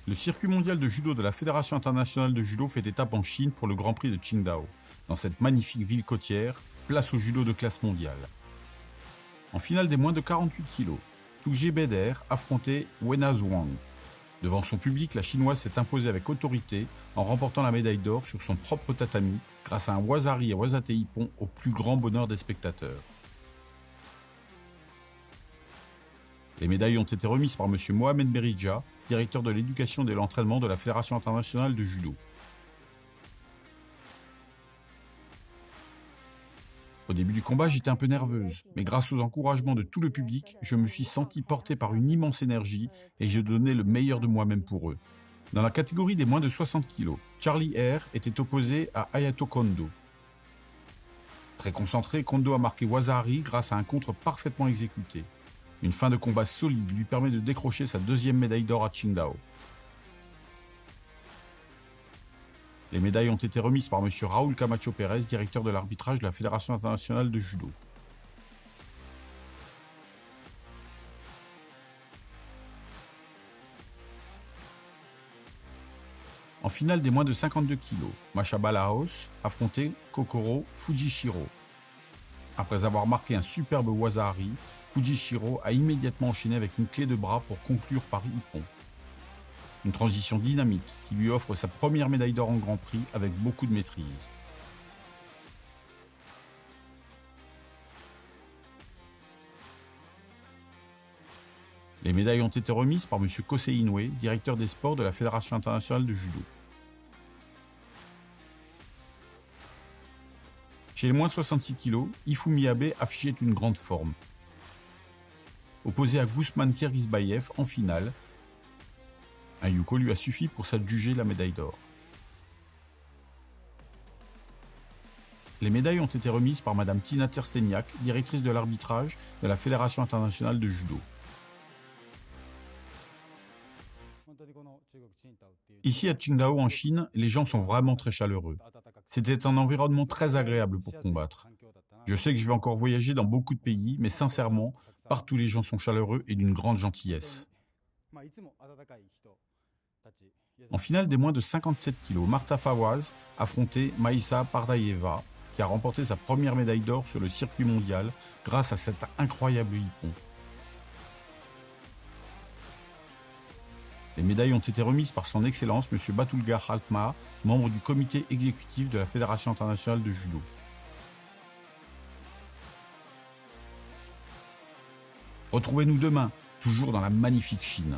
Le circuit mondial de judo de la Fédération internationale de judo fait étape en Chine pour le Grand Prix de Qingdao. Dans cette magnifique ville côtière, place au judo de classe mondiale. En finale des moins de 48 kg, Tugje Beder affrontait Wena Zhuang. Devant son public, la chinoise s'est imposée avec autorité en remportant la médaille d'or sur son propre tatami grâce à un Wazari et Wazate Ippon au plus grand bonheur des spectateurs. Les médailles ont été remises par M. Mohamed Beridja, directeur de l'éducation et de l'entraînement de la Fédération internationale de judo. Au début du combat, j'étais un peu nerveuse, mais grâce aux encouragements de tout le public, je me suis sentie portée par une immense énergie et je donnais le meilleur de moi-même pour eux. Dans la catégorie des moins de 60 kg, Charlie Air était opposé à Hayato Kondo. Très concentré, Kondo a marqué Wazari grâce à un contre parfaitement exécuté. Une fin de combat solide lui permet de décrocher sa deuxième médaille d'or à Qingdao. Les médailles ont été remises par M. Raúl Camacho Pérez, directeur de l'arbitrage de la Fédération internationale de judo. En finale des moins de 52 kg, Masha Balaos affrontait Kokoro Fujishiro. Après avoir marqué un superbe Wazari, Fujishiro a immédiatement enchaîné avec une clé de bras pour conclure par Ippon. Une transition dynamique qui lui offre sa première médaille d'or en Grand Prix avec beaucoup de maîtrise. Les médailles ont été remises par M. Kosei Inoue, directeur des sports de la Fédération internationale de judo. Chez les moins de 66 kg, Ifumi Abe affichait une grande forme. Opposé à Gusman Kirgizbayev en finale, un yuko lui a suffi pour s'adjuger la médaille d'or. Les médailles ont été remises par Mme Tina Tersteniak, directrice de l'arbitrage de la Fédération internationale de judo. Ici à Qingdao en Chine, les gens sont vraiment très chaleureux. C'était un environnement très agréable pour combattre. Je sais que je vais encore voyager dans beaucoup de pays, mais sincèrement, partout les gens sont chaleureux et d'une grande gentillesse. En finale des moins de 57 kg, Marta Fawaz affrontait Maïssa Pardaïeva, qui a remporté sa première médaille d'or sur le circuit mondial grâce à cet incroyable hippon. Les médailles ont été remises par son Excellence M. Batulga Khaltma, membre du comité exécutif de la Fédération internationale de judo. Retrouvez-nous demain, toujours dans la magnifique Chine.